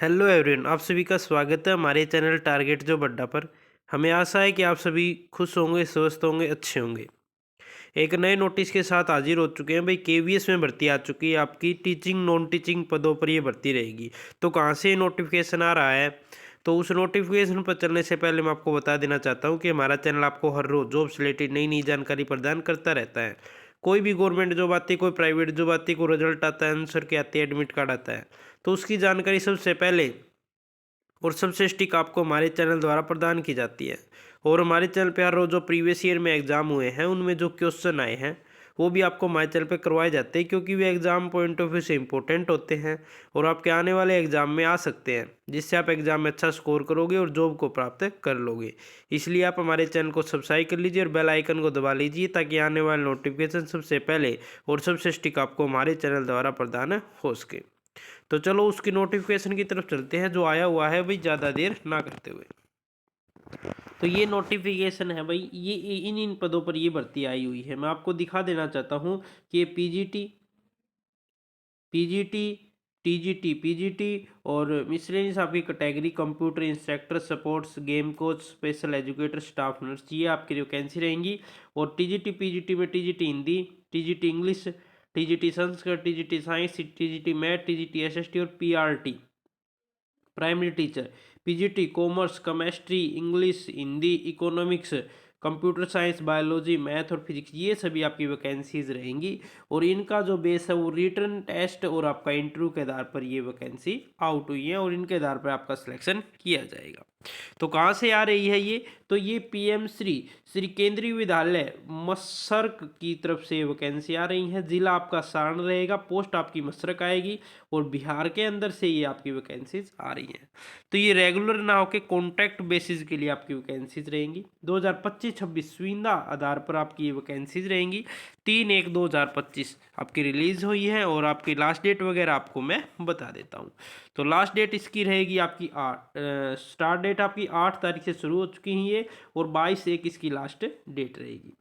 Hello everyone, आप सभी का स्वागत है हमारे चैनल टारगेट जो बड्डा पर। हमें आशा है कि आप सभी खुश होंगे, स्वस्थ होंगे, अच्छे होंगे। एक नए नोटिस के साथ हाजिर हो चुके हैं भाई। केवीएस में भर्ती आ चुकी है आपकी। टीचिंग नॉन टीचिंग पदों पर ये भर्ती रहेगी। तो कहाँ से नोटिफिकेशन आ रहा है, तो उस नोटिफिकेशन पर चलने से पहले मैं आपको बता देना चाहता हूँ कि हमारा चैनल आपको हर रोज़ जॉब से रिलेटेड नई नई जानकारी प्रदान करता रहता है। कोई भी गवर्नमेंट जॉब आती है, कोई प्राइवेट जॉब आती है, कोई रिजल्ट आता है, आंसर के आती है, एडमिट कार्ड आता है, तो उसकी जानकारी सबसे पहले और सबसे सटीक आपको हमारे चैनल द्वारा प्रदान की जाती है। और हमारे चैनल पे हर रोज जो प्रीवियस ईयर में एग्जाम हुए हैं उनमें जो क्वेश्चन आए हैं वो भी आपको हमारे चैनल पे करवाए जाते हैं, क्योंकि वे एग्जाम पॉइंट ऑफ व्यू से इंपॉर्टेंट होते हैं और आपके आने वाले एग्जाम में आ सकते हैं, जिससे आप एग्जाम में अच्छा स्कोर करोगे और जॉब को प्राप्त कर लोगे। इसलिए आप हमारे चैनल को सब्सक्राइब कर लीजिए और बेल आइकन को दबा लीजिए, ताकि आने वाले नोटिफिकेशन सबसे पहले और सबसे सटीक आपको हमारे चैनल द्वारा प्रदान हो सके। तो चलो उसकी नोटिफिकेशन की तरफ चलते हैं जो आया हुआ है भाई, ज़्यादा देर ना करते हुए। तो ये नोटिफिकेशन है भाई, ये इन इन पदों पर ये भर्ती आई हुई है। मैं आपको दिखा देना चाहता हूँ कि ये पीजीटी, पीजीटी, टीजीटी, पीजीटी और मिसलेनियस आपकी category computer instructor, sports, game coach, special educator, staff nurse, ये आपकी वैकेंसी रहेंगी। और टीजीटी पीजीटी में TGT Hindi, TGT English, TGT Sanskrit, TGT science, TGT math, TGT SST और PRT primary teacher, PGT commerce, chemistry, English, Hindi, economics, computer science, biology, math और physics, ये सभी आपकी वैकेंसीज रहेंगी। और इनका जो बेस है वो रिटर्न टेस्ट और आपका इंटरव्यू के आधार पर ये वैकेंसी आउट हुई है और इनके आधार पर आपका सिलेक्शन किया जाएगा। तो कहाँ से आ रही है ये, तो ये पीएम श्री केंद्रीय विद्यालय मसरक की तरफ से वैकेंसी आ रही है। जिला आपका सारण रहेगा, पोस्ट आपकी मसरक आएगी और बिहार के अंदर से ये आपकी वैकेंसीज आ रही हैं। तो ये रेगुलर ना होकर कॉन्ट्रैक्ट बेसिस के लिए आपकी वैकेंसीज रहेंगी। 2025-26 सुविधा आधार पर आपकी ये वैकेंसीज रहेंगी। 3/1/2025 आपकी रिलीज हुई है और आपकी लास्ट डेट वगैरह आपको मैं बता देता हूँ। तो लास्ट डेट इसकी रहेगी आपकी स्टार्ट डेट आपकी 8 तारीख से शुरू हो चुकी है ये, और 22/1 इसकी लास्ट डेट रहेगी।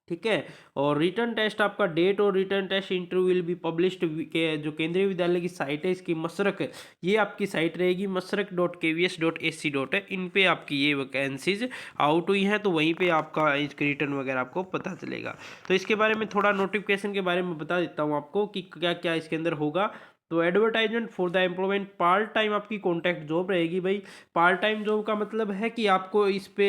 ठीक है। और रिटर्न टेस्ट आपका डेट और return test interview will be published के जो केंद्रीय विद्यालय की साइट है इसकी मसरक है, ये आपकी साइट रहेगी masrak.kvs.ac. इन पे आपकी ये वैकेंसीज आउट हुई हैं, तो वहीं पे आपका इसका रिटर्न वगैरह आपको पता चलेगा। तो इसके बारे में थोड़ा नोटिफिकेशन के बारे में बता देता हूँ आपको कि क्या क्या इसके अंदर होगा। तो advertisement for the employment part time आपकी कॉन्ट्रैक्ट जॉब रहेगी भाई। पार्ट टाइम जॉब का मतलब है कि आपको इस पे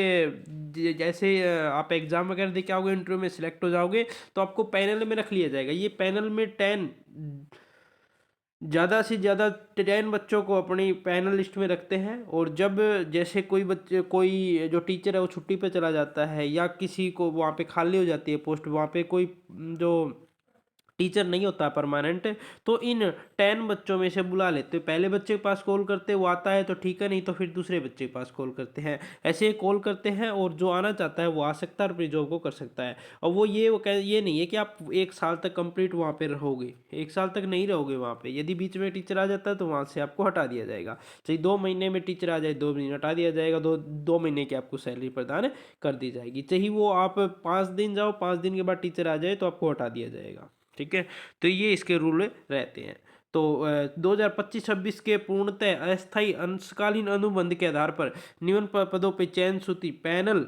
जैसे आप एग्ज़ाम वगैरह दे के आओगे, इंटरव्यू में सिलेक्ट हो जाओगे, तो आपको पैनल में रख लिया जाएगा। ये पैनल में 10 ज़्यादा से ज़्यादा 10 बच्चों को अपनी पैनल लिस्ट में रखते हैं। और जब जैसे कोई बच्चे, कोई जो टीचर है वो छुट्टी पे चला जाता है या किसी को वहाँ पे खाली हो जाती है पोस्ट, वहाँ पे कोई जो टीचर नहीं होता परमानेंट, तो इन 10 बच्चों में से बुला लेते हैं। पहले बच्चे के पास कॉल करते हैं, वो आता है तो ठीक है, नहीं तो फिर दूसरे बच्चे के पास कॉल करते हैं। ऐसे कॉल करते हैं और जो आना चाहता है वो आ सकता है और अपनी जॉब को कर सकता है। और वो ये नहीं है कि आप 1 साल तक कंप्लीट वहाँ पे रहोगे, 1 साल तक नहीं रहोगे वहाँ पे। यदि बीच में टीचर आ जाता है तो वहाँ से आपको हटा दिया जाएगा। चाहे 2 महीने में टीचर आ जाए, 2 महीने हटा दिया जाएगा, 2 महीने की आपको सैलरी प्रदान कर दी जाएगी। चाहे वो आप 5 दिन जाओ, 5 दिन के बाद टीचर आ जाए तो आपको हटा दिया जाएगा। ठीक है। तो ये इसके रूल रहते हैं। तो 2025-26 के पूर्णतः अस्थायी अंशकालीन अनुबंध के आधार पर निम्न पदों पर चयन सूची पैनल,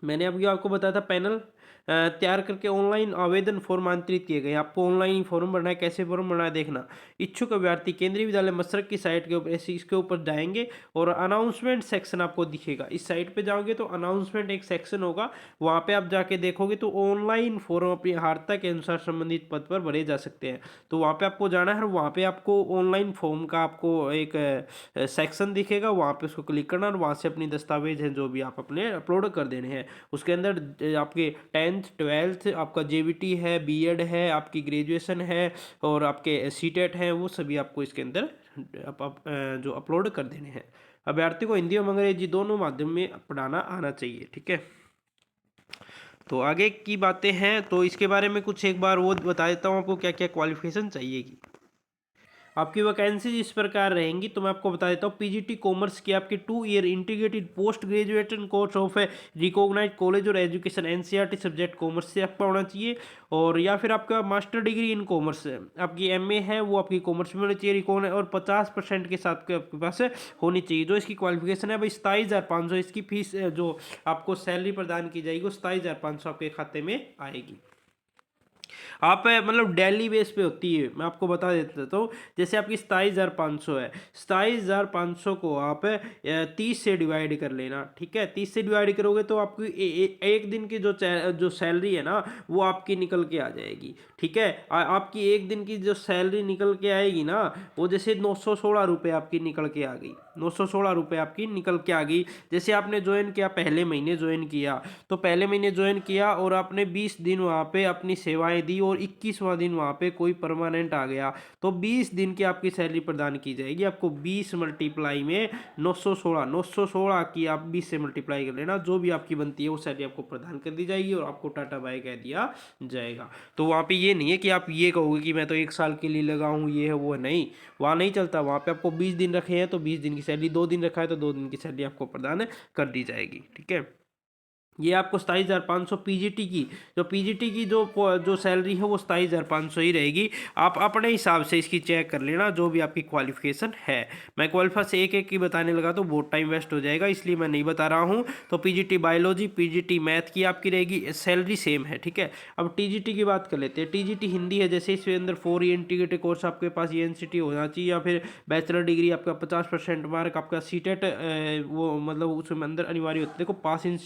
मैंने अभी आपको बताया था पैनल तैयार करके ऑनलाइन आवेदन फॉर्म आंतरित किए गए। आपको ऑनलाइन फॉर्म भरना है, कैसे फॉर्म भरना है देखना। इच्छुक अभ्यर्थी केंद्रीय विद्यालय मसरक की साइट के ऊपर इसके ऊपर जाएंगे और अनाउंसमेंट सेक्शन आपको दिखेगा। इस साइट पे जाओगे तो अनाउंसमेंट एक सेक्शन होगा, वहाँ पे आप जाके देखोगे तो ऑनलाइन फॉर्म अपनी अर्हता के अनुसार संबंधित पद पर भरे जा सकते हैं। तो वहाँ पे आपको जाना है और वहाँ पे आपको ऑनलाइन फॉर्म का आपको एक सेक्शन दिखेगा, वहाँ पे उसको क्लिक करना और वहाँ से अपनी दस्तावेज हैं जो भी आप अपने अपलोड कर देने हैं। उसके अंदर आपके 10th 12th आपका जेबीटी है, बीएड है, आपकी ग्रेजुएशन है और आपके सीटेट हैं, वो सभी आपको इसके अंदर जो अपलोड कर देने हैं। अभ्यर्थी को हिंदी और अंग्रेजी दोनों माध्यम में पढ़ाना आना चाहिए। ठीक है। तो आगे की बातें हैं, तो इसके बारे में कुछ एक बार वो बता देता हूँ आपको क्या क्या क्वालिफिकेशन चाहिएगी। आपकी वैकेंसीज इस प्रकार रहेंगी, तो मैं आपको बता देता हूँ। पीजीटी कॉमर्स की आपकी 2 year integrated post graduation course of recognised college और एजुकेशन एनसीईआरटी सब्जेक्ट कॉमर्स से आपका होना चाहिए। और या फिर आपका मास्टर डिग्री इन कॉमर्स आपकी एमए है वो आपकी कॉमर्स में होनी चाहिए रिकॉग्नाइज, और 50% के साथ के आपके पास होनी चाहिए। जो इसकी क्वालिफिकेशन है भाई 27,500, इसकी फीस जो आपको सैलरी प्रदान की जाएगी वो 27,500 आपके खाते में आएगी। आप मतलब डेली बेस पे होती है, मैं आपको बता देता हूँ। जैसे आपकी 27,500 है, 27,500 को आप 30 से डिवाइड कर लेना, ठीक है। 30 से डिवाइड करोगे तो आपकी एक दिन की जो सैलरी है ना वो आपकी निकल के आ जाएगी, ठीक है। आपकी एक दिन की जो सैलरी निकल के आएगी ना वो जैसे 916 रुपये आपकी निकल के आ गई, 916 रुपये आपकी निकल के आ गई। जैसे आपने ज्वाइन किया, पहले महीने ज्वाइन किया, तो पहले महीने ज्वाइन किया और आपने 20 दिन वहाँ पे अपनी सेवाएं दी और 21वां दिन वहाँ पे कोई परमानेंट आ गया, तो 20 दिन की आपकी सैलरी प्रदान की जाएगी आपको। 20 मल्टीप्लाई में 916 की आप 20 से मल्टीप्लाई कर लेना, जो भी आपकी बनती है वो सैलरी आपको प्रदान कर दी जाएगी और आपको टाटा बाय कह दिया जाएगा। तो वहाँ पे ये नहीं है कि आप ये कहोगे कि मैं तो 1 साल के लिए लगा हूँ, ये है वो है, नहीं, वहाँ नहीं चलता। वहाँ पे आपको 20 दिन रखे हैं तो 20 दिन की सैलरी, 2 दिन रखा है तो 2 दिन की सैलरी आपको प्रदान कर दी जाएगी, ठीक है। ये आपको 27,500 पीजीटी की, जो पीजीटी की जो सैलरी है वो 27,500 ही रहेगी। आप अपने हिसाब से इसकी चेक कर लेना जो भी आपकी क्वालिफिकेशन है। मैं क्वालिफाई से एक की बताने लगा तो बहुत टाइम वेस्ट हो जाएगा, इसलिए मैं नहीं बता रहा हूँ। तो पीजीटी बायोलॉजी, पीजीटी मैथ की आपकी रहेगी, सैलरी सेम है, ठीक है। अब टीजीटी की बात कर लेते हैं। टीजीटी हिंदी है, जैसे इसके अंदर 4 ईयर इंटीग्रेटेड कोर्स आपके पास एनसीटी होना चाहिए, या फिर बैचलर डिग्री आपका 50% मार्क आपका सीटेट वो मतलब उसमें अंदर अनिवार्य होता है। देखो पास इन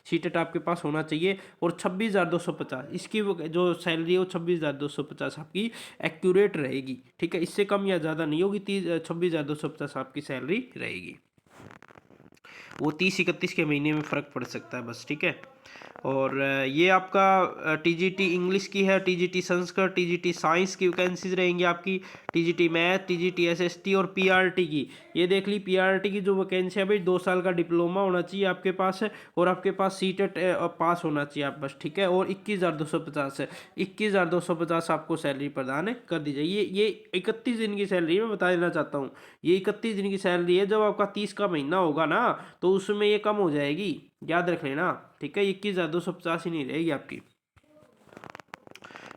सीटेट आपके पास होना चाहिए, और 26,250 इसकी जो सैलरी है वो 26,250 आपकी एक्यूरेट रहेगी, ठीक है। इससे कम या ज़्यादा नहीं होगी, 26,250 आपकी सैलरी रहेगी। वो 30-31 के महीने में फ़र्क पड़ सकता है बस, ठीक है। और ये आपका टीजीटी इंग्लिश की है, टीजीटी संस्कृत, टीजीटी साइंस की वैकेंसीज रहेंगी आपकी, टीजीटी मैथ, टीजीटी एसएसटी और पीआरटी की। ये देख ली, पीआरटी की जो वैकेंसी है भाई 2 साल का डिप्लोमा होना चाहिए आपके पास है, और आपके पास सीटेट पास होना चाहिए आप बस, ठीक है। और 21,250 है, 21,250 आपको सैलरी प्रदान कर दी जाएगी। ये 31 दिन की सैलरी मैं बता देना चाहता हूँ। ये 31 दिन की सैलरी है, जब आपका 30 का महीना होगा ना तो उसमें ये कम हो जाएगी, याद रख लेना, ठीक है। 21,250 ही नहीं रहेगी आपकी,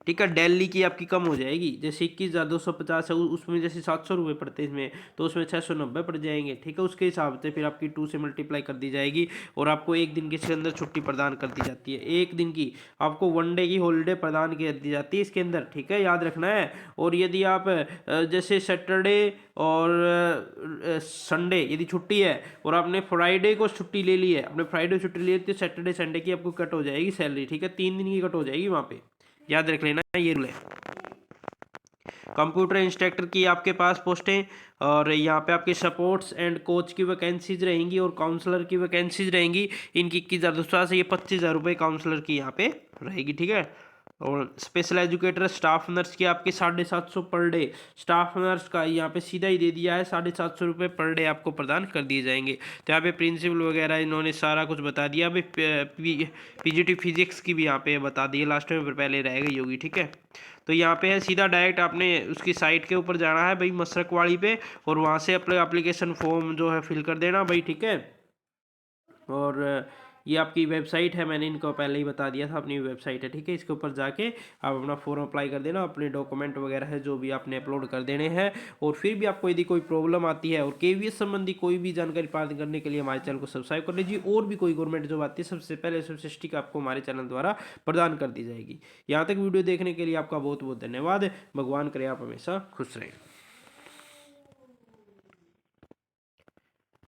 ठीक है। दिल्ली की आपकी कम हो जाएगी, जैसे 21,250 है उसमें जैसे 700 रुपये पड़ते हैं इसमें, तो उसमें 690 पड़ जाएंगे, ठीक है। उसके हिसाब से फिर आपकी 2 से मल्टीप्लाई कर दी जाएगी, और आपको एक दिन के अंदर छुट्टी प्रदान कर दी जाती है। एक दिन की आपको 1 डे की हॉलीडे प्रदान कर दी जाती है इसके अंदर, ठीक है, याद रखना है। और यदि आप जैसे सैटरडे और संडे यदि छुट्टी है और आपने फ्राइडे को छुट्टी ले ली है, आपने फ्राइडे छुट्टी ले ली तो सैटरडे संडे की आपको कट हो जाएगी सैलरी, ठीक है। 3 दिन की कट हो जाएगी वहाँ पे, याद रख लेना ये रूल है। कंप्यूटर इंस्ट्रक्टर की आपके पास पोस्टें, और यहाँ पे आपके सपोर्ट्स एंड कोच की वैकेंसीज रहेंगी, और काउंसलर की वैकेंसीज रहेंगी। इनकी 21,250 से ये 25,000 रुपये काउंसलर की यहाँ पे रहेगी, ठीक है। और स्पेशल एजुकेटर स्टाफ नर्स की आपके 750 पर डे, स्टाफ नर्स का यहाँ पे सीधा ही दे दिया है, 750 रुपये पर डे आपको प्रदान कर दिए जाएंगे। तो यहाँ पे प्रिंसिपल वगैरह इन्होंने सारा कुछ बता दिया। अभी पीजीटी फिजिक्स की भी यहाँ पे बता दिए, लास्ट में पहले रह गई होगी, ठीक है। तो यहाँ पे है सीधा डायरेक्ट आपने उसकी साइट के ऊपर जाना है भाई मसरक वाली पे, और वहाँ से अपने एप्लीकेशन फॉर्म जो है फिल कर देना भाई, ठीक है। और ये आपकी वेबसाइट है, मैंने इनको पहले ही बता दिया था, अपनी वेबसाइट है, ठीक है। इसके ऊपर जाके आप अपना फॉर्म अप्लाई कर देना, अपने डॉक्यूमेंट वगैरह है जो भी आपने अपलोड कर देने हैं। और फिर भी आपको यदि कोई प्रॉब्लम आती है और केवीएस संबंधी कोई भी जानकारी प्राप्त करने के लिए हमारे चैनल को सब्सक्राइब कर लीजिए, और भी कोई गवर्नमेंट जॉब आती है सबसे पहले सबसे सटीक आपको हमारे चैनल द्वारा प्रदान कर दी जाएगी। यहाँ तक वीडियो देखने के लिए आपका बहुत बहुत धन्यवाद। भगवान करे आप हमेशा खुश रहें।